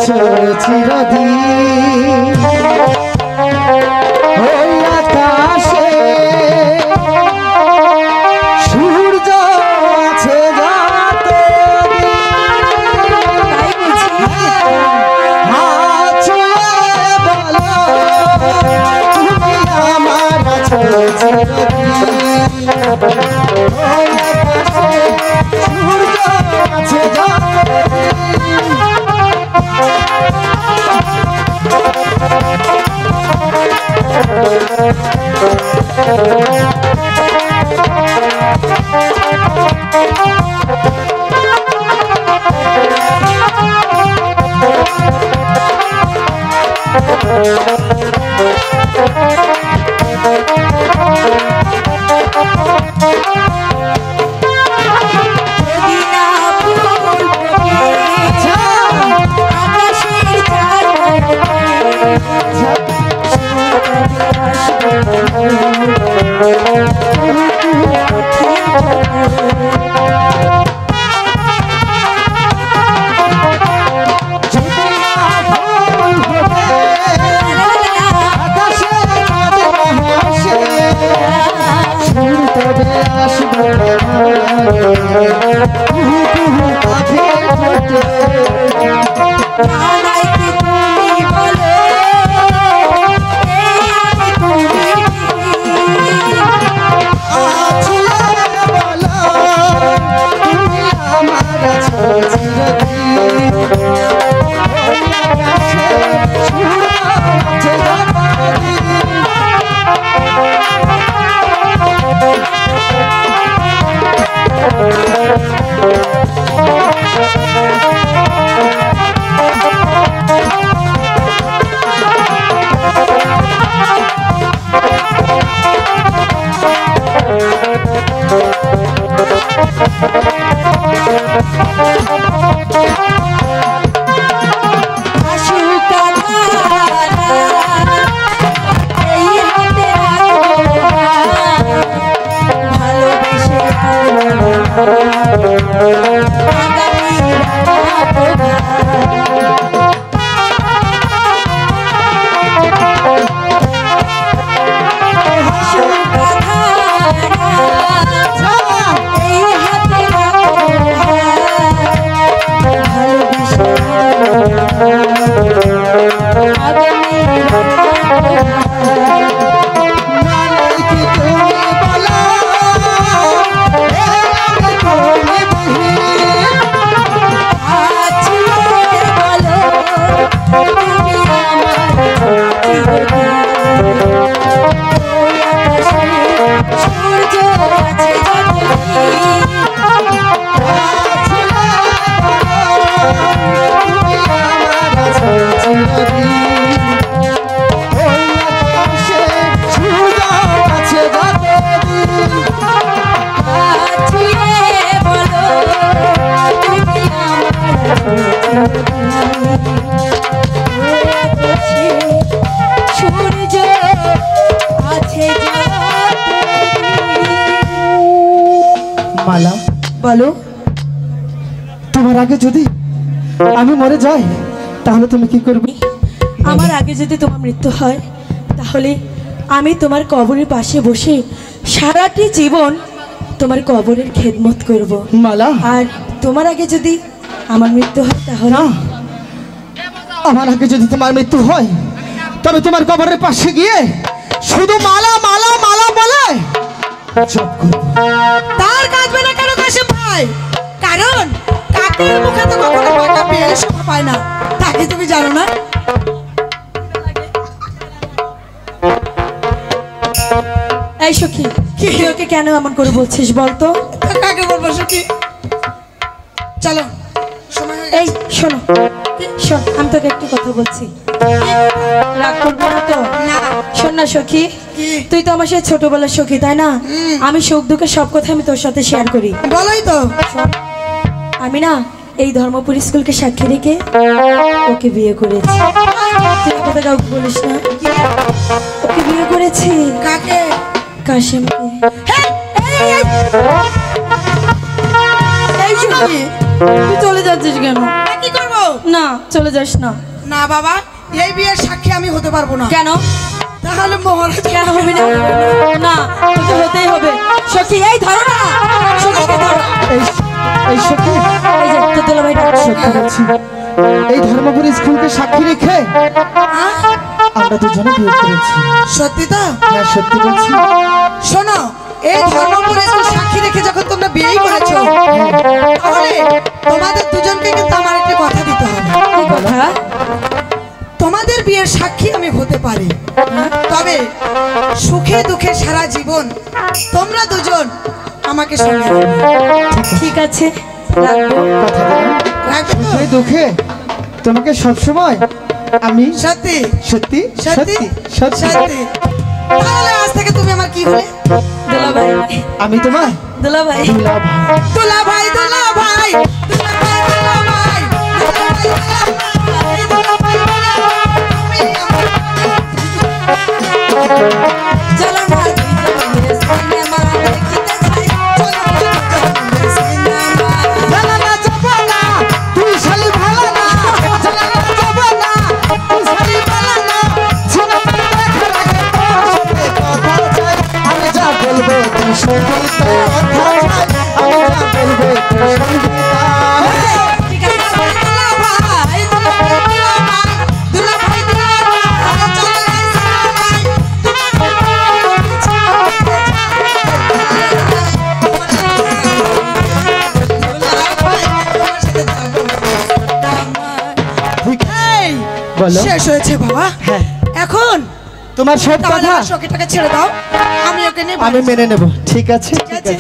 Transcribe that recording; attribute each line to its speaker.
Speaker 1: আছো চিরদিন ওই আকাশে সূর্য আছে হাত ছুঁয়ে বলো তুমি আমার আছো চিরদিন ওই আকাশে সূর্য আছে মালা বলো তোমার আগে যদি আমি মরে যাই তাহলে তুমি কি করবে?
Speaker 2: আমার আগে যদি তোমার মৃত্যু হয় তাহলে আমি তোমার কবরের পাশে বসে সারাটি জীবন তোমার কবরের খেদমত করব
Speaker 1: মালা।
Speaker 2: আর তোমার আগে যদি আমার মৃত্যু হয় তাহলে
Speaker 1: আমার আগে যদি তোমার মৃত্যু হয় তবে তোমার কবরের পাশে গিয়ে শুধু মালা মালা মালা বলে জপ করব।
Speaker 3: তার কাঁদবে না কেন কাশেম ভাই? কারণ কাকের মুখে তো কখনো পাকা পেয়ে শোভা পায় না, তাকে তুমি জানো না?
Speaker 2: এই সখী তুই ওকে কেন এমন করে বলছিস বলতো?
Speaker 3: কাকে বলবো সখী? চলো সময় হয়ে
Speaker 2: এই শোনো শোন, আমি তোকে একটু কথা বলছি, রাগ করবো না তো?
Speaker 3: না।
Speaker 2: শোন না সখী, তুই তো আমার সাথে ছোটবেলার সখী তাই না? আমি সুখ দুঃখের সব কথা আমি তোর সাথে শেয়ার করি।
Speaker 3: বলোই তো।
Speaker 2: আমি না এই ধর্মপুর স্কুলকে সাক্ষী রেখে ওকে বিয়ে করেছি। তুই কথা কাউকে বলিস না, ওকে বিয়ে করেছি।
Speaker 3: কাকে?
Speaker 2: কাশেমকে।
Speaker 3: এই সখী
Speaker 2: তুই চলে যাচ্ছিস কেন?
Speaker 3: কি করবো?
Speaker 2: না চলে যাস না।
Speaker 3: না বাবা, এই বিয়ের সাক্ষী আমি হতে পারবো না।
Speaker 2: কেন?
Speaker 3: তাহলে মহারাজ
Speaker 2: কেন হবে না? না তোকে হতেই হবে। সখী এই ধরো না, সখীকে ধরো।
Speaker 1: এই সত্যি
Speaker 2: এই যে তোর দুলাভাই ডাকছে।
Speaker 1: সত্যি বলছি, এই ধর্মপুর স্কুলকে সাক্ষী রেখে আমরা দুজনে বিয়ে করেছি।
Speaker 3: সত্যি তো?
Speaker 1: হ্যাঁ সত্যি বলছি।
Speaker 3: শোনো, এই ধর্মপুর স্কুল সাক্ষী রেখে যখন তোমরা বিয়েই করেছো, তাহলে তোমাদের দুজনকে কিন্তু আমার একটা কথা দিতে হবে।
Speaker 2: কি কথা?
Speaker 3: তোমাদের বিয়ের সাক্ষী আমি হতে পারি, তবে সুখে দুঃখে সারা জীবন তোমরা দুজন আমাকে সঙ্গে রাখবে।
Speaker 2: ঠিক আছে রাখবো।
Speaker 1: কথা দিলাম,
Speaker 3: রাখবে তো?
Speaker 1: সুখে দুঃখে তোমাকে সবসময় আমি
Speaker 3: সত্যি
Speaker 1: সত্যি
Speaker 3: সত্যি
Speaker 1: সত্যি সত্যি
Speaker 3: সত্যি। তাহলে আজ থেকে তুমি আমার কি হলে?
Speaker 2: দুলাভাই।
Speaker 1: আমি তোমার
Speaker 2: দুলাভাই।
Speaker 1: দুলাভাই।
Speaker 3: দুলা ভাই, দুলা ভাই, দুলা ভাই, দুলা ভাই, দুলা ভাই, দুলা ভাই, দুলা ভাই, তুমি আমার
Speaker 2: চলো না সিনেমা দেখিতে যাই।
Speaker 3: চলো না সিনেমা।
Speaker 1: জানা না যাবো না, তুই শালি ভালো না। জানা না যাবো না, তুই শালি ভালো না। সিনেমা দেখার আগে তোর সাথে কথা চাই। আমি যা বলবো তুই শুনবি তাই। কথা চাই, আমি যা বলবো তুই শুনবি তাই।
Speaker 2: ঠিক আছে
Speaker 3: দুলা ভাই, দুলা ভাই, দুলা ভাই, দুলা ভাই, চলো না সিনেমা। দুলা ভাই, তোমার সাথে যাবো।
Speaker 1: ঠিক আছে,
Speaker 3: এই,
Speaker 1: বলো।
Speaker 3: শেষ হয়েছে বাবা।
Speaker 1: হ্যাঁ।
Speaker 3: এখন
Speaker 1: তোমার সব
Speaker 3: তাহলে
Speaker 1: কথা
Speaker 3: আমার সখীটাকে ছেড়ে দাও, আমি ওকে নিয়ে
Speaker 1: আমি মেনে নেব। ঠিক আছে
Speaker 3: ঠিক আছে।